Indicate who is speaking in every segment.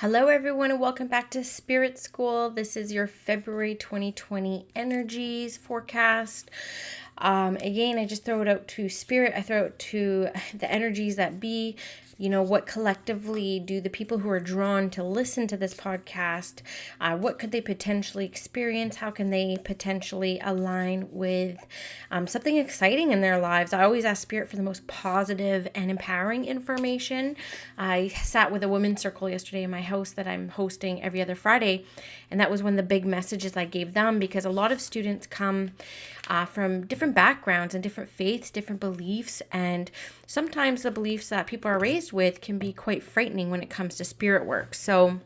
Speaker 1: Hello, everyone, and welcome back to Spirit School. This is your February 2020 energies forecast. Again, I just throw it out to Spirit. I throw it to the energies that be. What collectively do the people who are drawn to listen to this podcast, what could they potentially experience? How can they potentially align with something exciting in their lives? I always ask Spirit for the most positive and empowering information. I sat with a women's circle yesterday in my house that I'm hosting every other Friday, and that was one of the big messages I gave them, because a lot of students come from different backgrounds and different faiths, different beliefs, and sometimes the beliefs that people are raised with can be quite frightening when it comes to spirit work. So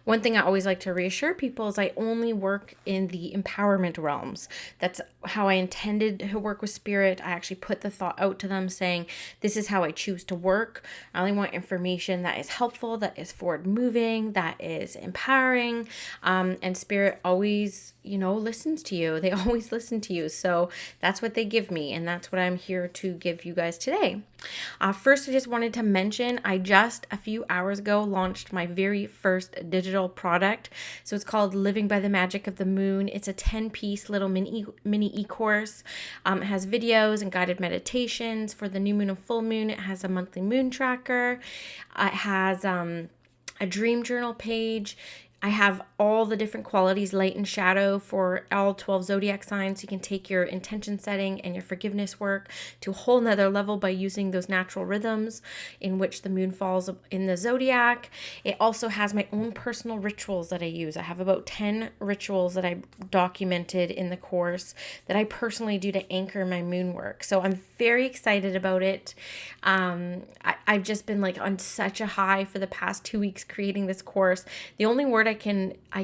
Speaker 1: one thing I always like to reassure people is I only work in the empowerment realms. That's how I intended to work with spirit. I actually put the thought out to them saying, this is how I choose to work. I only want information that is helpful, that is forward moving, that is empowering. And spirit always, listens to you. They always listen to you. So that's what they give me. And that's what I'm here to give you guys today. First, I just wanted to mention, I just a few hours ago launched my very first digital product. So it's called Living by the Magic of the Moon. It's a 10-piece little mini e-course. It has videos and guided meditations for the new moon and full moon. It has a monthly moon tracker. It has a dream journal page. I have all the different qualities, light and shadow, for all 12 zodiac signs. You can take your intention setting and your forgiveness work to a whole nother level by using those natural rhythms in which the moon falls in the zodiac. It also has my own personal rituals that I use. I have about 10 rituals that I documented in the course that I personally do to anchor my moon work. So I'm very excited about it. I've just been on such a high for the past 2 weeks creating this course. The only word I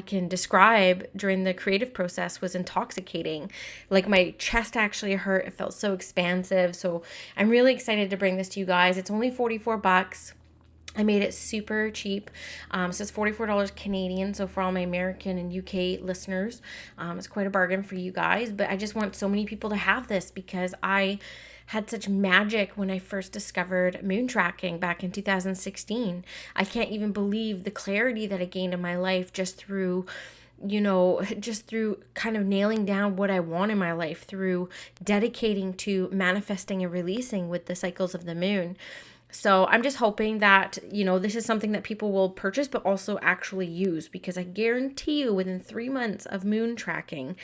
Speaker 1: can describe during the creative process was intoxicating. My chest actually hurt. It felt so expansive. So I'm really excited to bring this to you guys. It's only $44. I made it super cheap. So it's $44 Canadian. So for all my American and UK listeners, it's quite a bargain for you guys. But I just want so many people to have this, because I had such magic when I first discovered moon tracking back in 2016. I can't even believe the clarity that I gained in my life just through kind of nailing down what I want in my life, through dedicating to manifesting and releasing with the cycles of the moon. So I'm just hoping that, this is something that people will purchase, but also actually use, because I guarantee you within 3 months of moon tracking,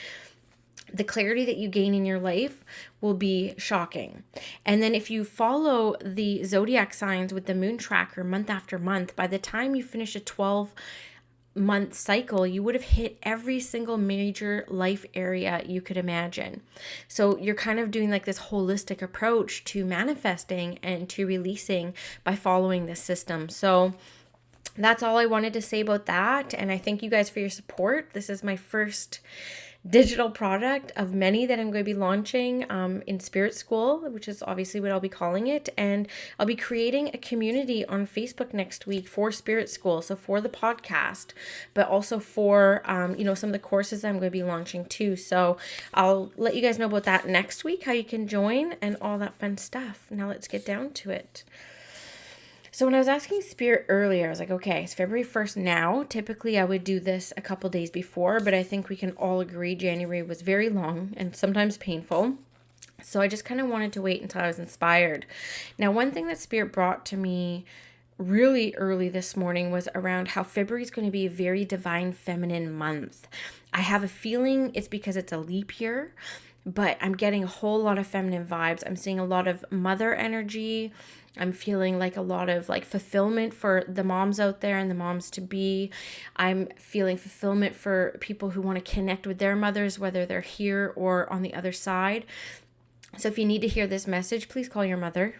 Speaker 1: the clarity that you gain in your life will be shocking. And then if you follow the zodiac signs with the moon tracker month after month, by the time you finish a 12-month cycle, you would have hit every single major life area you could imagine. So you're kind of doing this holistic approach to manifesting and to releasing by following this system. So that's all I wanted to say about that. And I thank you guys for your support. This is my first digital product of many that I'm going to be launching in Spirit School, which is obviously what I'll be calling it. And I'll be creating a community on Facebook next week for Spirit School. So for the podcast, but also for, some of the courses I'm going to be launching too. So I'll let you guys know about that next week, how you can join and all that fun stuff. Now let's get down to it. So when I was asking Spirit earlier, I was like, okay, it's February 1st now. Typically, I would do this a couple days before, but I think we can all agree January was very long and sometimes painful. So I just kind of wanted to wait until I was inspired. Now, one thing that Spirit brought to me really early this morning was around how February is going to be a very divine feminine month. I have a feeling it's because it's a leap year, but I'm getting a whole lot of feminine vibes. I'm seeing a lot of mother energy. I'm feeling a lot of fulfillment for the moms out there and the moms to be. I'm feeling fulfillment for people who want to connect with their mothers, whether they're here or on the other side. So if you need to hear this message, please call your mother.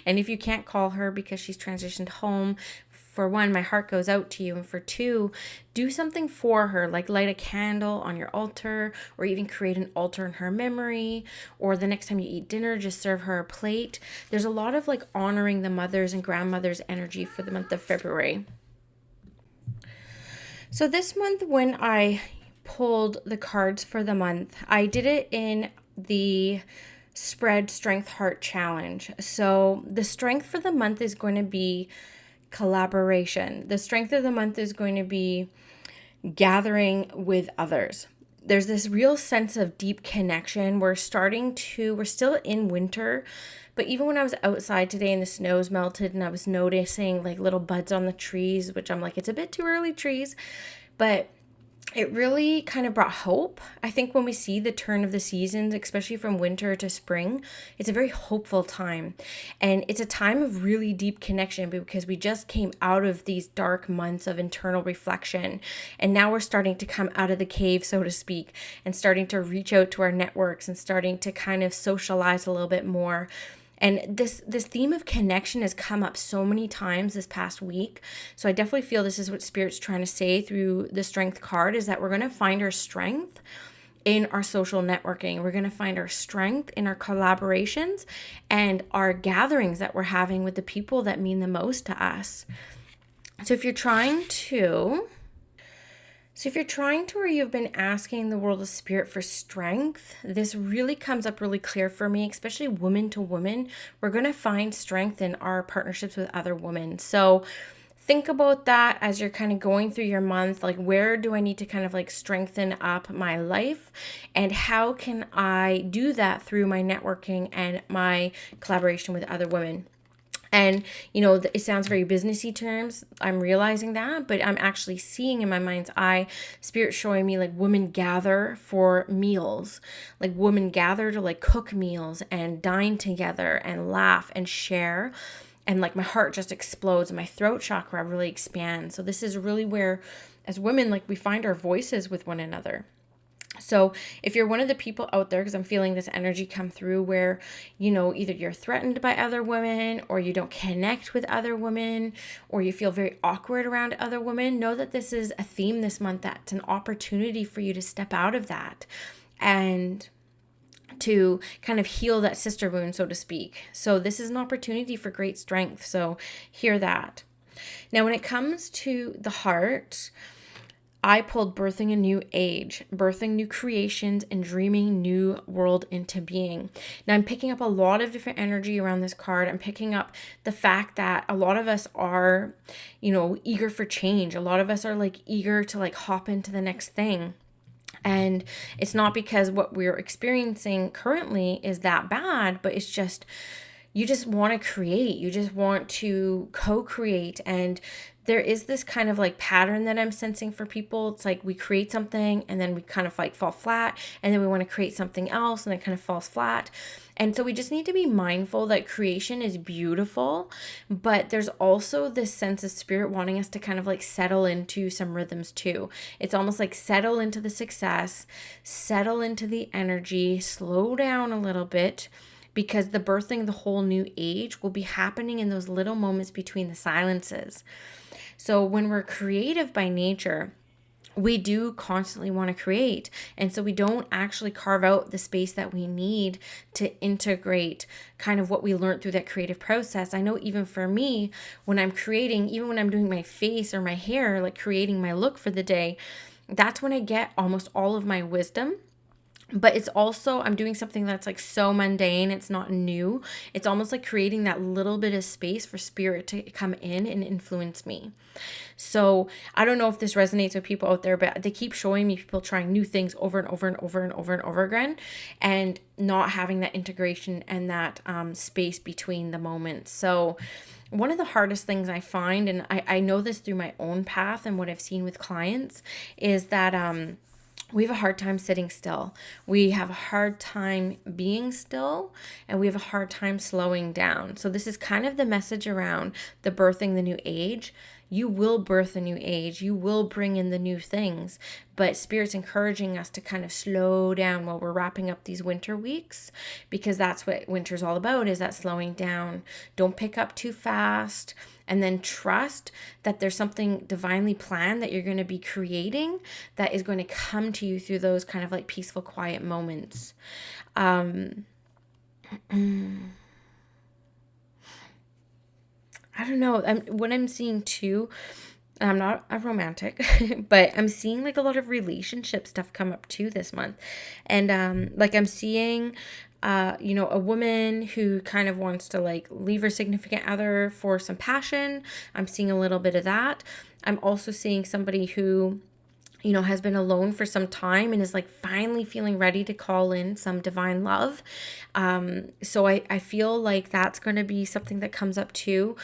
Speaker 1: And if you can't call her because she's transitioned home, for one, my heart goes out to you. And for two, do something for her, like light a candle on your altar, or even create an altar in her memory. Or the next time you eat dinner, just serve her a plate. There's a lot of honoring the mothers and grandmothers energy for the month of February. So this month, when I pulled the cards for the month, I did it in the Spread Strength Heart Challenge. So the strength for the month is going to be collaboration. The strength of the month is going to be gathering with others. There's this real sense of deep connection. We're still in winter, but even when I was outside today and the snow's melted and I was noticing like little buds on the trees, which I'm like, it's a bit too early, trees, but it really kind of brought hope. I think when we see the turn of the seasons, especially from winter to spring, it's a very hopeful time. And it's a time of really deep connection because we just came out of these dark months of internal reflection. And now we're starting to come out of the cave, so to speak, and starting to reach out to our networks and starting to kind of socialize a little bit more. And this theme of connection has come up so many times this past week. So I definitely feel this is what Spirit's trying to say through the strength card, is that we're going to find our strength in our social networking. We're going to find our strength in our collaborations and our gatherings that we're having with the people that mean the most to us. So if you're trying to or you've been asking the world of spirit for strength, this really comes up really clear for me, especially woman to woman. We're going to find strength in our partnerships with other women. So think about that as you're kind of going through your month. Like, where do I need to kind of like strengthen up my life? And how can I do that through my networking and my collaboration with other women? And, it sounds very businessy terms. I'm realizing that, but I'm actually seeing in my mind's eye, Spirit showing me like women gather for meals, like women gather to like cook meals and dine together and laugh and share. And like my heart just explodes and my throat chakra really expands. So this is really where, as women, like we find our voices with one another. So if you're one of the people out there, because I'm feeling this energy come through where, either you're threatened by other women or you don't connect with other women or you feel very awkward around other women, know that this is a theme this month. That's an opportunity for you to step out of that and to kind of heal that sister wound, so to speak. So this is an opportunity for great strength. So hear that. Now, when it comes to the heart, I pulled birthing a new age, birthing new creations, and dreaming new world into being. Now, I'm picking up a lot of different energy around this card. I'm picking up the fact that a lot of us are, eager for change. A lot of us are like eager to like hop into the next thing. And it's not because what we're experiencing currently is that bad, but it's just, you just want to create. You just want to co-create. And there is this kind of like pattern that I'm sensing for people. It's like we create something and then we kind of like fall flat, and then we want to create something else and it kind of falls flat. And so we just need to be mindful that creation is beautiful, but there's also this sense of Spirit wanting us to kind of like settle into some rhythms too. It's almost like settle into the success, settle into the energy, slow down a little bit, because the birthing the whole new age will be happening in those little moments between the silences. So when we're creative by nature, we do constantly want to create. And so we don't actually carve out the space that we need to integrate kind of what we learned through that creative process. I know even for me, when I'm creating, even when I'm doing my face or my hair, like creating my look for the day, that's when I get almost all of my wisdom. But it's also, I'm doing something that's like so mundane, it's not new. It's almost like creating that little bit of space for Spirit to come in and influence me. So I don't know if this resonates with people out there, but they keep showing me people trying new things over and over and over and over and over again, and not having that integration and that space between the moments. So one of the hardest things I find, and I know this through my own path and what I've seen with clients, is that we have a hard time sitting still. We have a hard time being still, and we have a hard time slowing down. So this is kind of the message around the birthing the new age. You will birth a new age. You will bring in the new things, but Spirit's encouraging us to kind of slow down while we're wrapping up these winter weeks, because that's what winter's all about, is that slowing down. Don't pick up too fast, and then trust that there's something divinely planned that you're going to be creating that is going to come to you through those kind of like peaceful, quiet moments. I don't know. What I'm seeing too, and I'm not a romantic, but I'm seeing like a lot of relationship stuff come up too this month. And like I'm seeing a woman who kind of wants to like leave her significant other for some passion. I'm seeing a little bit of that. I'm also seeing somebody who has been alone for some time and is like finally feeling ready to call in some divine love. So I feel like that's going to be something that comes up too.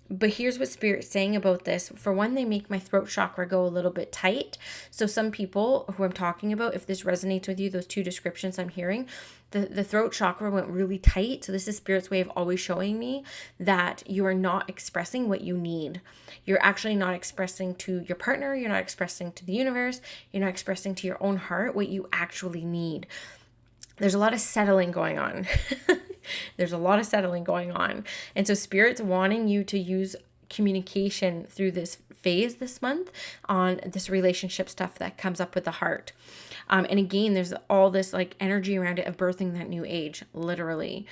Speaker 1: But here's what Spirit's saying about this. For one, they make my throat chakra go a little bit tight. So some people who I'm talking about, if this resonates with you, those two descriptions I'm hearing, the throat chakra went really tight. So this is Spirit's way of always showing me that you are not expressing what you need. You're actually not expressing to your partner. You're not expressing to the universe. You're not expressing to your own heart what you actually need. There's a lot of settling going on. There's a lot of settling going on. And so Spirit's wanting you to use communication through this phase this month on this relationship stuff that comes up with the heart. And again, there's all this like energy around it of birthing that new age, literally.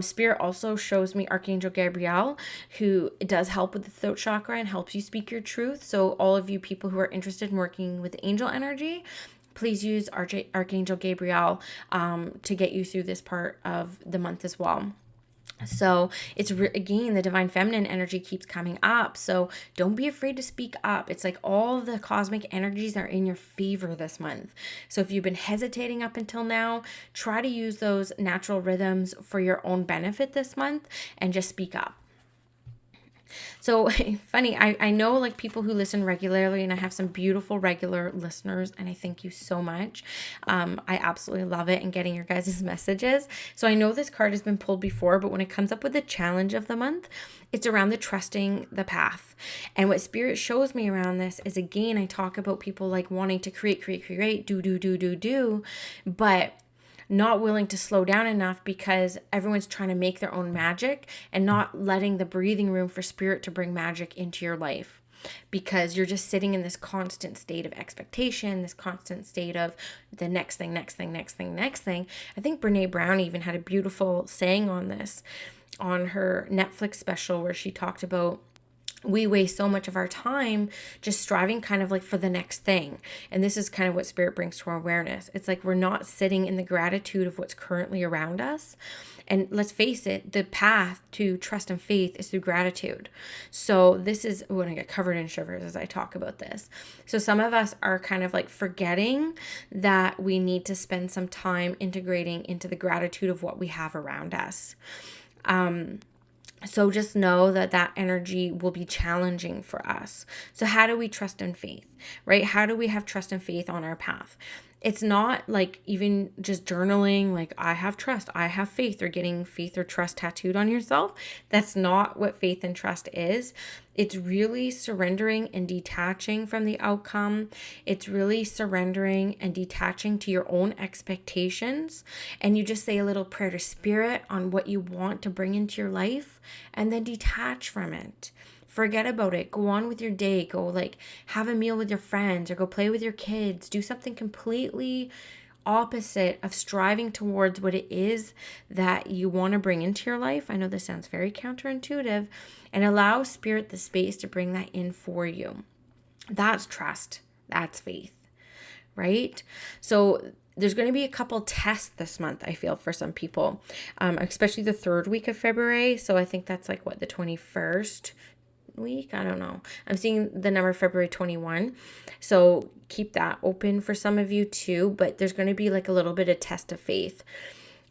Speaker 1: Spirit also shows me Archangel Gabriel, who does help with the throat chakra and helps you speak your truth. So all of you people who are interested in working with angel energy, please use Archangel Gabriel to get you through this part of the month as well. So it's again, the divine feminine energy keeps coming up. So don't be afraid to speak up. It's like all the cosmic energies are in your favor this month. So if you've been hesitating up until now, try to use those natural rhythms for your own benefit this month and just speak up. So funny, I know like people who listen regularly, and I have some beautiful regular listeners, and I thank you so much. I absolutely love it and getting your guys' messages. So I know this card has been pulled before, but when it comes up with the challenge of the month, it's around the trusting the path. And what Spirit shows me around this is, again, I talk about people like wanting to create, do, but not willing to slow down enough because everyone's trying to make their own magic and not letting the breathing room for Spirit to bring magic into your life, because you're just sitting in this constant state of expectation, this constant state of the next thing. I think Brene Brown even had a beautiful saying on this on her Netflix special where she talked about we waste so much of our time just striving kind of like for the next thing. And this is kind of what Spirit brings to our awareness. It's like we're not sitting in the gratitude of what's currently around us. And let's face it, the path to trust and faith is through gratitude. So this is when I get covered in shivers as I talk about this. So some of us are kind of like forgetting that we need to spend some time integrating into the gratitude of what we have around us. So just know that energy will be challenging for us. So how do we trust in faith, right? How do we have trust and faith on our path? It's not like even just journaling, like I have trust, I have faith, or getting faith or trust tattooed on yourself. That's not what faith and trust is. It's really surrendering and detaching from the outcome. It's really surrendering and detaching to your own expectations. And you just say a little prayer to Spirit on what you want to bring into your life, and then detach from it. Forget about it. Go on with your day. Go like have a meal with your friends or go play with your kids. Do something completely opposite of striving towards what it is that you want to bring into your life. I know this sounds very counterintuitive, and allow Spirit the space to bring that in for you. That's trust. That's faith, right? So there's going to be a couple tests this month, I feel, for some people, especially the third week of February. So I think that's like the 21st week. I don't know. I'm seeing the number February 21. So keep that open for some of you too. But there's going to be like a little bit of test of faith.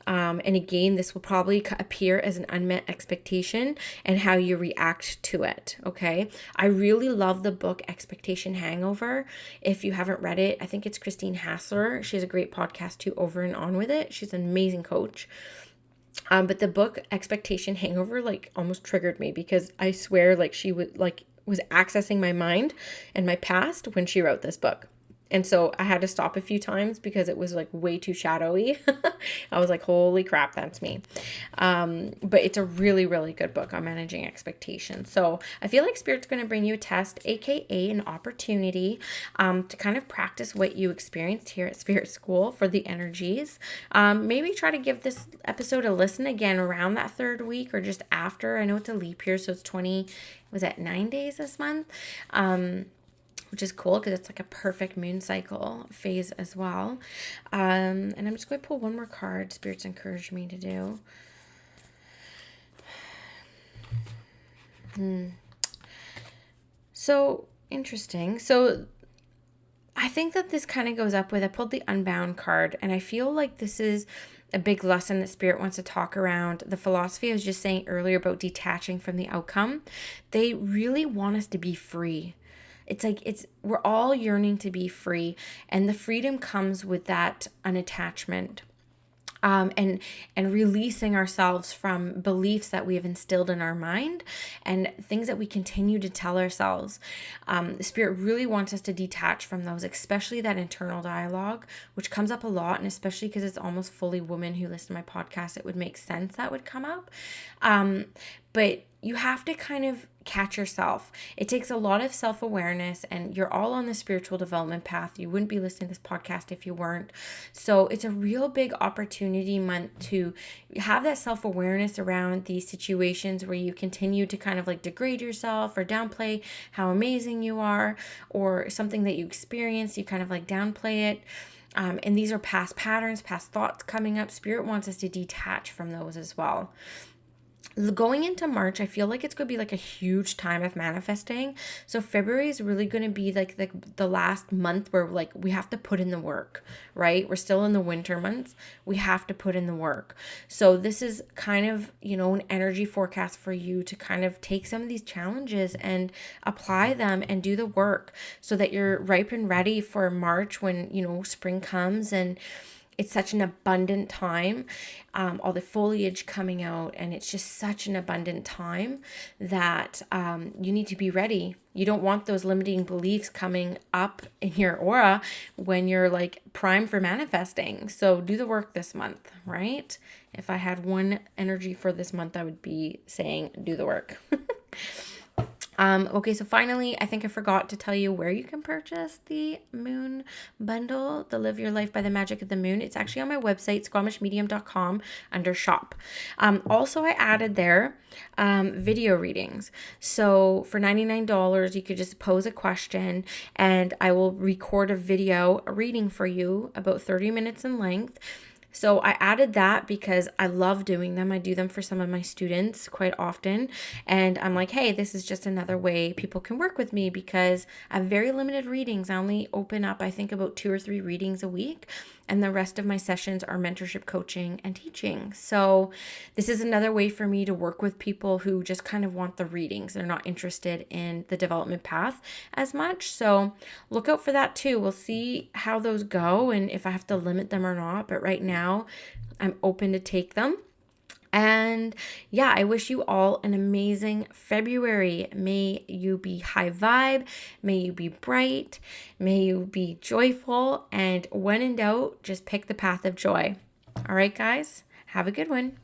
Speaker 1: And again, this will probably appear as an unmet expectation and how you react to it. Okay. I really love the book Expectation Hangover. If you haven't read it, I think it's Christine Hassler. She has a great podcast too, Over and On with It. She's an amazing coach. But the book Expectation Hangover like almost triggered me, because I swear like she was accessing my mind and my past when she wrote this book. And so I had to stop a few times because it was like way too shadowy. I was like, holy crap, that's me. But it's a really, really good book on managing expectations. So I feel like Spirit's going to bring you a test, AKA an opportunity to kind of practice what you experienced here at Spirit School for the energies. Maybe try to give this episode a listen again around that third week or just after. I know it's a leap year, so it's 9 days this month. which is cool because it's like a perfect moon cycle phase as well. And I'm just going to pull one more card Spirits encouraged me to do. So interesting. So I think that this kind of goes up with, I pulled the Unbound card, and I feel like this is a big lesson that Spirit wants to talk around. The philosophy I was just saying earlier about detaching from the outcome. They really want us to be free. It's like we're all yearning to be free, and the freedom comes with that unattachment. And releasing ourselves from beliefs that we have instilled in our mind and things that we continue to tell ourselves. The Spirit really wants us to detach from those, especially that internal dialogue, which comes up a lot, and especially because it's almost fully women who listen to my podcast, it would make sense that would come up. But you have to kind of catch yourself. It takes a lot of self-awareness, and you're all on the spiritual development path. You wouldn't be listening to this podcast if you weren't. So it's a real big opportunity month to have that self-awareness around these situations where you continue to kind of like degrade yourself or downplay how amazing you are, or something that you experience, you kind of like downplay it. And these are past patterns, past thoughts coming up. Spirit wants us to detach from those as well. Going into March, I feel like it's going to be like a huge time of manifesting. So February is really going to be like the last month where like we have to put in the work, right? We're still in the winter months. We have to put in the work. So this is kind of, an energy forecast for you to kind of take some of these challenges and apply them and do the work so that you're ripe and ready for March when, spring comes, and it's such an abundant time, all the foliage coming out, and it's just such an abundant time that you need to be ready. You don't want those limiting beliefs coming up in your aura when you're like primed for manifesting. So do the work this month, right? If I had one energy for this month, I would be saying do the work. Okay, so finally, I think I forgot to tell you where you can purchase the Moon Bundle, the Live Your Life by the Magic of the Moon. It's actually on my website, squamishmedium.com, under shop. Also, I added there video readings. So for $99, you could just pose a question and I will record a video reading for you, about 30 minutes in length. So I added that because I love doing them. I do them for some of my students quite often. And I'm like, hey, this is just another way people can work with me because I have very limited readings. I only open up, I think, about 2 or 3 readings a week. And the rest of my sessions are mentorship, coaching, and teaching. So this is another way for me to work with people who just kind of want the readings. They're not interested in the development path as much. So look out for that too. We'll see how those go and if I have to limit them or not. But right now, I'm open to take them. And yeah, I wish you all an amazing February. May you be high vibe. May you be bright. May you be joyful. And when in doubt, just pick the path of joy. All right, guys, have a good one.